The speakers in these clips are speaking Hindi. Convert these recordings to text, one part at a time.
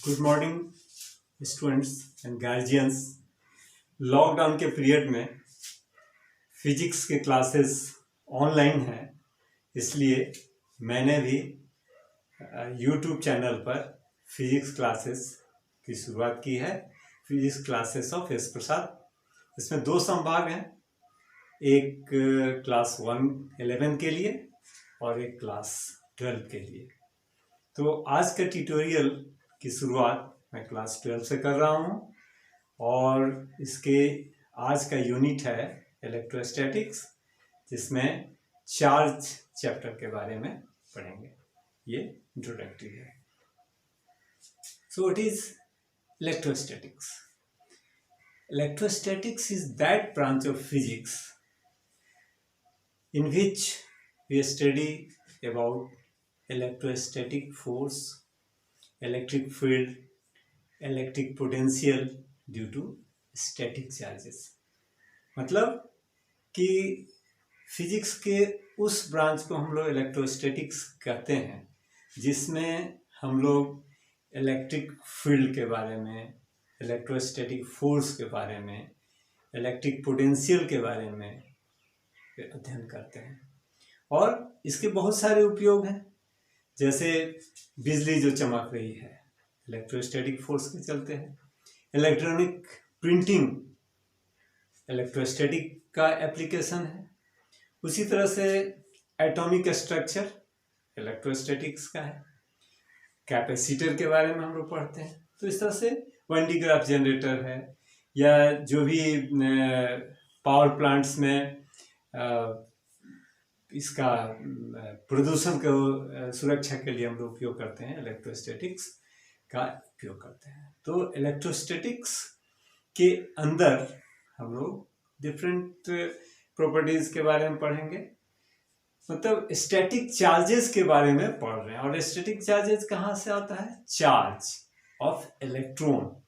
Good morning students and guardians. Lockdown के पीरियड में फिजिक्स के क्लासेस ऑनलाइन हैं, इसलिए मैंने भी यूट्यूब चैनल पर फिजिक्स क्लासेस की शुरुआत की है। फिजिक्स क्लासेस ऑफ एस प्रसाद। इसमें दो संभाग हैं, एक क्लास 11 के लिए और एक क्लास 12 के लिए। तो आज का ट्यूटोरियल की शुरुआत मैं क्लास 12 से कर रहा हूँ और इसके आज का यूनिट है इलेक्ट्रोस्टैटिक्स, जिसमें चार्ज चैप्टर के बारे में पढ़ेंगे। ये इंट्रोडक्टरी है। So what is electrostatics? Electrostatics is that branch of physics in which we study about electrostatic force, electric field, electric potential due to static charges। मतलब कि फिजिक्स के उस ब्रांच को हम लोग इलेक्ट्रोस्टैटिक्स कहते हैं, जिसमें हम लोग इलेक्ट्रिक फील्ड के बारे में, इलेक्ट्रोस्टैटिक फोर्स के बारे में, इलेक्ट्रिक पोटेंशियल के बारे में अध्ययन करते हैं। और इसके बहुत सारे उपयोग हैं, जैसे बिजली जो चमक रही है इलेक्ट्रोस्टैटिक फोर्स के चलते हैं। इलेक्ट्रॉनिक प्रिंटिंग इलेक्ट्रोस्टैटिक का एप्लीकेशन है। उसी तरह से एटॉमिक स्ट्रक्चर इलेक्ट्रोस्टैटिक्स का है। कैपेसिटर के बारे में हम लोग पढ़ते हैं। तो इस तरह से वन डी ग्राफ जनरेटर है, या जो भी पावर प्लांट्स में इसका प्रदूषण को सुरक्षा के लिए हम लोग उपयोग करते हैं, इलेक्ट्रोस्टैटिक्स का उपयोग करते हैं। तो इलेक्ट्रोस्टैटिक्स के अंदर हम लोग डिफरेंट प्रॉपर्टीज के बारे में पढ़ेंगे। मतलब स्टैटिक चार्जेस के बारे में पढ़ रहे हैं। और स्टैटिक चार्जेस कहाँ से आता है? Charge of electron.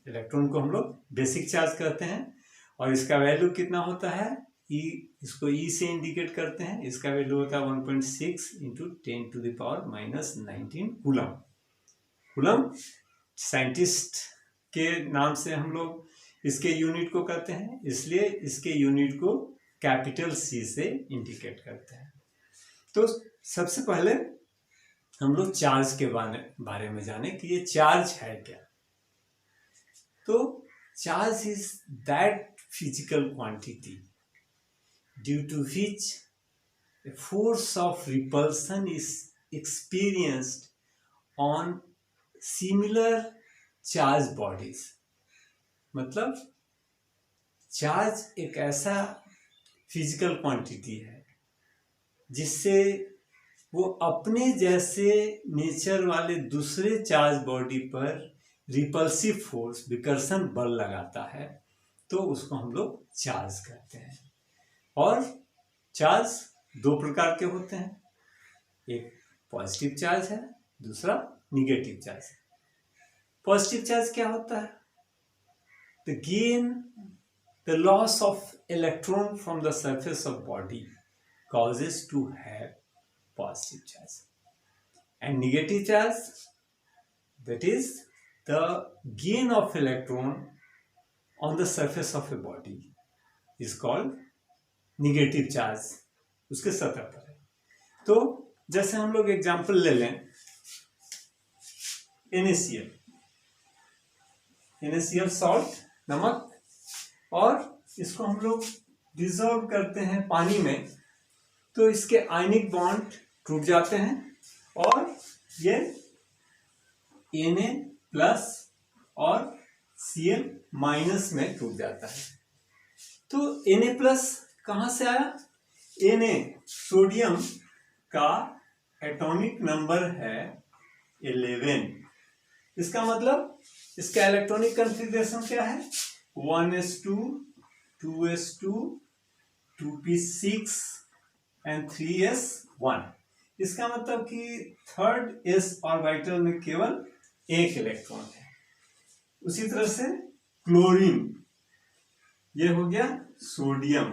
इलेक्ट्रॉन को हम लोग बेसिक चार्ज कहते हैं और इसका वैल्यू कितना होता है? ई, इसको ई से इंडिकेट करते हैं। इसका वैल्यू होता है 1.6 इंटू 10⁻⁻19 कूलम। कूलम साइंटिस्ट के नाम से हम लोग इसके यूनिट को कहते हैं, इसलिए इसके यूनिट को कैपिटल सी से इंडिकेट करते हैं। तो सबसे पहले हम लोग चार्ज के बारे में जाने कि ये चार्ज है क्या। तो charge is that physical quantity due to which a force of repulsion is experienced on similar charged bodies। मतलब चार्ज एक ऐसा फिजिकल क्वांटिटी है जिससे वो अपने जैसे नेचर वाले दूसरे चार्ज बॉडी पर रिपल्सिव फोर्स, विकर्षण बल लगाता है, तो उसको हम लोग चार्ज कहते हैं। और चार्ज दो प्रकार के होते हैं, एक पॉजिटिव चार्ज है, दूसरा निगेटिव चार्ज है। पॉजिटिव चार्ज क्या होता है? The loss of electron from the surface of body causes to have positive charge. And negative charge, that is the gain of electron on the surface of a body, is called negative charge। उसके सतह पर है। तो जैसे हम लोग एग्जाम्पल ले लें, NaCl सॉल्ट, नमक, और इसको हम लोग डिसॉल्व करते हैं पानी में, तो इसके आयनिक बॉन्ड टूट जाते हैं और ये Na+ और Cl- में टूट जाता है। तो Na+ कहाँ से आया? Na सोडियम का एटॉमिक नंबर है 11। इसका मतलब इसका इलेक्ट्रॉनिक कॉन्फ़िगरेशन क्या है? 1s2, 2s2, 2p6 and 3s1। इसका मतलब कि थर्ड s ऑर्बिटल में केवल एक इलेक्ट्रॉन है। उसी तरह से क्लोरीन, ये हो गया सोडियम,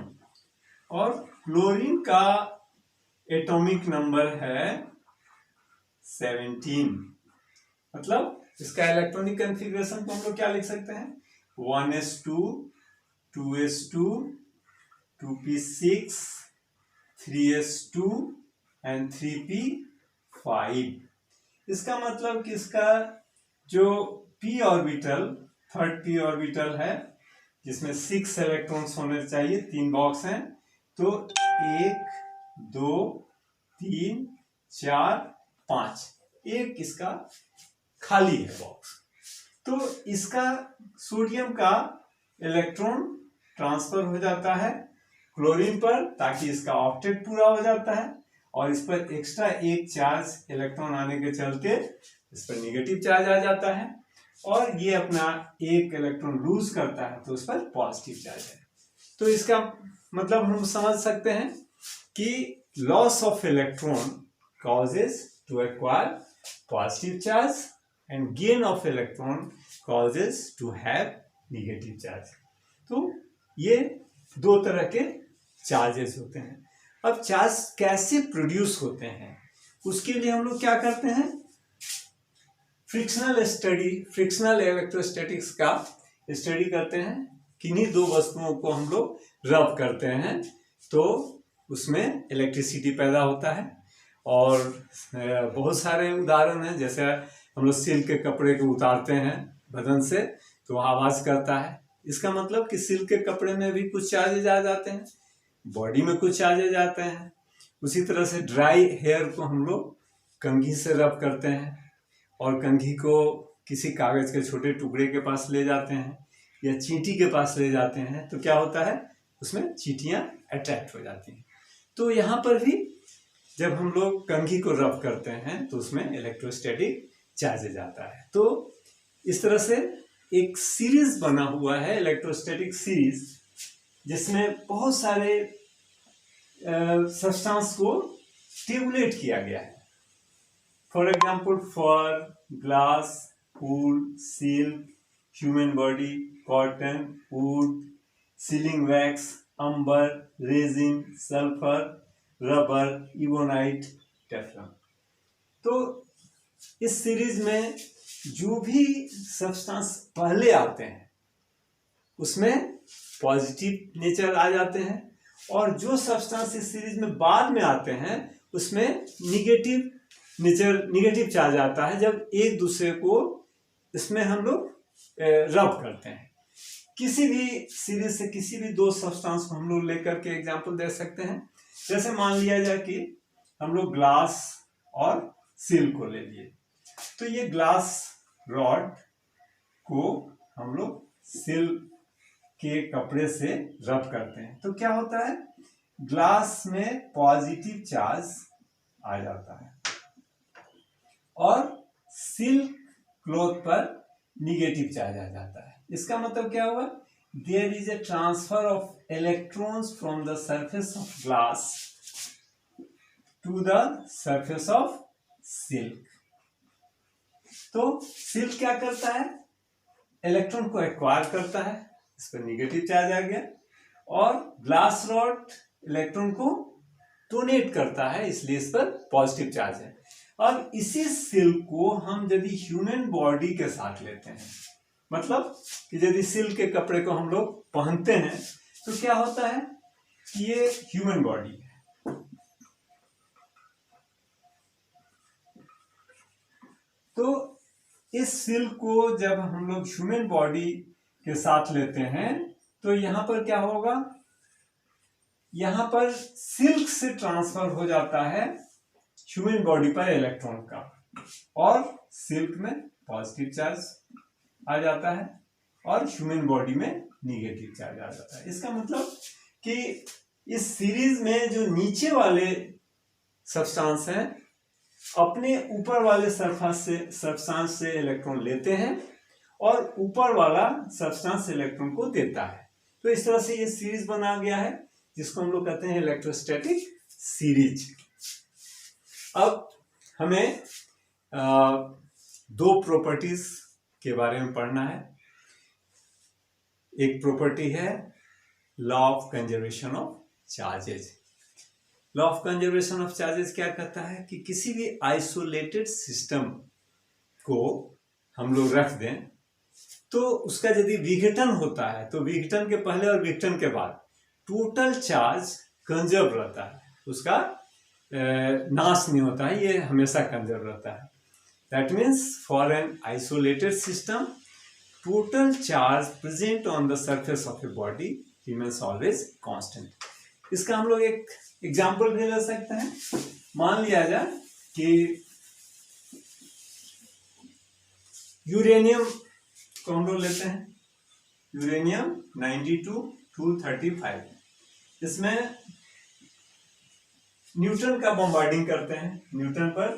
और क्लोरीन का एटॉमिक नंबर है 17। मतलब इसका इलेक्ट्रॉनिक कॉन्फ़िगरेशन को हम लोग क्या लिख सकते हैं, 1s2 2s2 2p6 3s2 and 3p5। इसका मतलब कि इसका जो p orbital, third p orbital है जिसमें 6 इलेक्ट्रॉन्स होने चाहिए, 3 बॉक्स हैं, तो 1 2 3 4 5, एक इसका खाली है बॉक्स। तो इसका सोडियम का इलेक्ट्रॉन ट्रांसफर हो जाता है क्लोरीन पर, ताकि इसका ऑक्टेट पूरा हो जाता है, और इस पर एक्स्ट्रा एक चार्ज इलेक्ट्रॉन आने के चलते इस पर निगेटिव चार्ज आ जाता है, और ये अपना एक इलेक्ट्रॉन लूज करता है तो उस पर पॉजिटिव चार्ज है। तो इसका मतलब हम समझ सकते हैं कि loss of electron causes to acquire positive charge and gain of electron causes to have negative charge। तो ये दो तरह के चार्जेस होते हैं। अब चार्ज कैसे प्रोड्यूस होते हैं उसके लिए हम लोग क्या करते हैं, फ्रिक्शनल इलेक्ट्रोस्टैटिक्स का स्टडी करते हैं। किन्हीं दो वस्तुओं को हम लोग रब करते हैं तो उसमें इलेक्ट्रिसिटी पैदा होता है, और बहुत सारे उदाहरण हैं, जैसे हम लोग सिल्क के कपड़े को उतारते हैं बदन से तो आवाज करता है। इसका मतलब कि सिल्क के कपड़े में भी कुछ चार्जेज आ जाते हैं, बॉडी में कुछ चार्जेज आते हैं। उसी तरह से ड्राई हेयर को हम लोग कंघी से रब करते हैं, और कंघी को किसी कागज के छोटे टुकड़े के पास ले जाते हैं या चींटी के पास ले जाते हैं, तो क्या होता है, उसमें चींटियां अट्रैक्ट हो जाती हैं। तो यहाँ पर भी जब हम लोग कंघी को रब करते हैं तो उसमें इलेक्ट्रोस्टैटिक चार्जेज आता है। तो इस तरह से एक सीरीज बना हुआ है, इलेक्ट्रोस्टैटिक सीरीज, जिसमें बहुत सारे सब्सटेंस को स्टिमुलेट किया गया है। For example fur, glass, wool, silk, human body, cotton, wood, sealing wax, amber, resin, sulphur, rubber, ebonite, Teflon. तो इस सीरीज में जो भी सब्सटेंस पहले आते हैं उसमें पॉजिटिव नेचर आ जाते हैं, और जो सब्सटेंस इस सीरीज में बाद में आते हैं उसमें निगेटिव चार्ज आता है, जब एक दूसरे को इसमें हम लोग रब करते हैं। किसी भी सीरीज से किसी भी दो सब्सटेंस को हम लोग लेकर के एग्जांपल दे सकते हैं। जैसे मान लिया जाए कि हम लोग ग्लास और सिल्क को ले लिए, तो ये ग्लास रॉड को हम लोग सिल्क के कपड़े से रब करते हैं, तो क्या होता है, ग्लास में पॉजिटिव चार्ज आ जाता है और सिल्क क्लॉथ पर निगेटिव चार्ज आ जाता है। इसका मतलब क्या हुआ, there is a transfer of electrons from the surface of glass to the surface of silk. तो सिल्क क्या करता है, इलेक्ट्रॉन को एक्वायर करता है, इस पर निगेटिव चार्ज आ गया, और ग्लास रॉड इलेक्ट्रॉन को डोनेट करता है, इसलिए इस पर पॉजिटिव चार्ज है। अब इसी सिल्क को हम यदि ह्यूमन बॉडी के साथ लेते हैं, मतलब कि यदि सिल्क के कपड़े को हम लोग पहनते हैं तो क्या होता है कि ये ह्यूमन बॉडी है, तो इस सिल्क को जब हम लोग ह्यूमन बॉडी के साथ लेते हैं तो यहां पर क्या होगा, यहां पर सिल्क से ट्रांसफर हो जाता है ह्यूमन बॉडी पर इलेक्ट्रॉन का, और सिल्क में पॉजिटिव चार्ज आ जाता है और ह्यूमन बॉडी में निगेटिव चार्ज आ जाता है। इसका मतलब कि इस सीरीज में जो नीचे वाले सब्सटेंस हैं अपने ऊपर वाले सब्सटेंस से इलेक्ट्रॉन लेते हैं और ऊपर वाला सब्सटेंस इलेक्ट्रॉन को देता है। तो इस तरह से ये सीरीज बना गया है जिसको हम लोग कहते हैं इलेक्ट्रोस्टैटिक सीरीज। अब हमें दो प्रॉपर्टीज के बारे में पढ़ना है। एक प्रॉपर्टी है law of conservation of charges. Law of conservation of charges क्या कहता है कि किसी भी आइसोलेटेड सिस्टम को हम लोग रख दें तो उसका यदि विघटन होता है तो विघटन के पहले और विघटन के बाद टोटल चार्ज कंजर्व रहता है, उसका नाश नहीं होता है, ये हमेशा कंजर्व रहता है। That means for an isolated system total charge present on the surface of a body remains always constant. इसका हम लोग एक एग्जाम्पल भी ले सकते हैं। मान लिया जाए कि यूरेनियम को हम लोग लेते हैं, यूरेनियम 92-235, इसमें न्यूट्रॉन का बॉम्बार्डिंग करते हैं। न्यूट्रॉन पर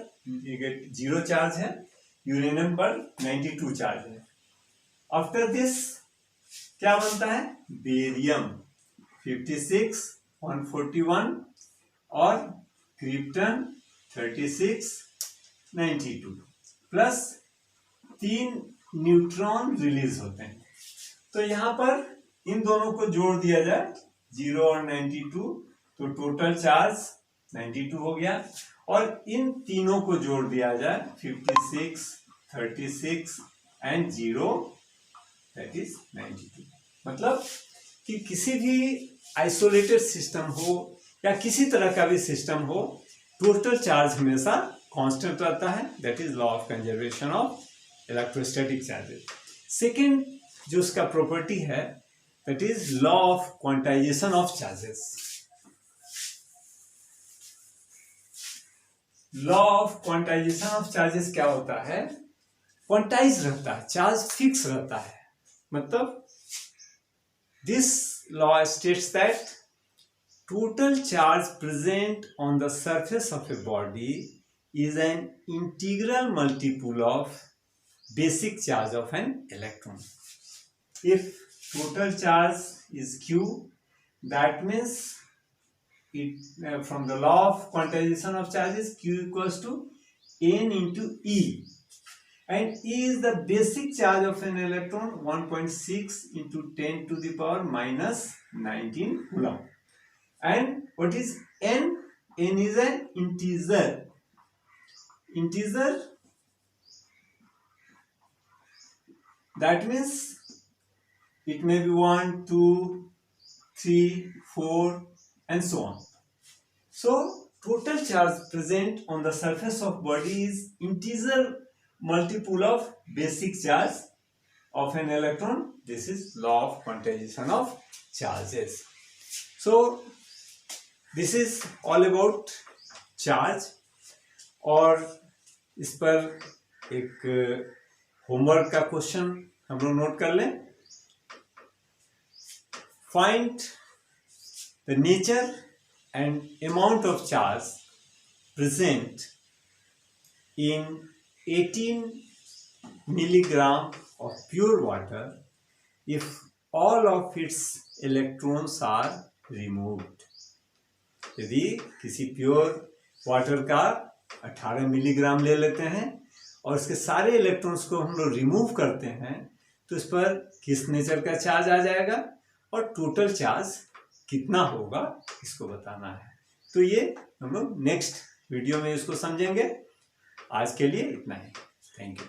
0 चार्ज है, यूरेनियम पर 92 चार्ज है। आफ्टर दिस क्या बनता है, बेरियम 56 141 और क्रिप्टन 36 92 प्लस 3 न्यूट्रॉन रिलीज होते हैं। तो यहां पर इन दोनों को जोड़ दिया जाए 0 और 92, तो टोटल चार्ज 92 हो गया, और इन तीनों को जोड़ दिया जाए 56 36 एंड 0 दैट इज 92। मतलब कि किसी भी आइसोलेटेड सिस्टम हो या किसी तरह का भी सिस्टम हो, टोटल चार्ज हमेशा कांस्टेंट रहता है। That is law of conservation of electrostatic charges. Second जो उसका प्रॉपर्टी है that is law of quantization of charges. Law of quantization of charges क्या होता है, क्वांटाइज रहता है, चार्ज फिक्स रहता है। मतलब this law states that total charge present on the surface of a body is an integral multiple of basic charge of an electron. If total charge is Q, that means it from the law of quantization of charges, Q equals to N into E, and E is the basic charge of an electron, 1.6 into 10 to the power minus 19 coulomb. And what is N? N is an integer. Integer, that means it may be 1, 2, 3, 4 and so on. So total charge present on the surface of body is integer multiple of basic charge of an electron. This is law of quantization of charges. So this is all about charge. और इस पर एक होमवर्क का क्वेश्चन हम लोग नोट कर लें। Find the nature and amount of charge present in 18 milligram of pure water if all of its electrons are removed। यदि किसी प्योर वाटर का 18 मिलीग्राम ले लेते हैं और इसके सारे इलेक्ट्रॉन्स को हम लोग रिमूव करते हैं, तो इस पर किस नेचर का चार्ज आ जाएगा और टोटल चार्ज कितना होगा, इसको बताना है। तो ये हम लोग नेक्स्ट वीडियो में इसको समझेंगे। आज के लिए इतना ही। Thank you.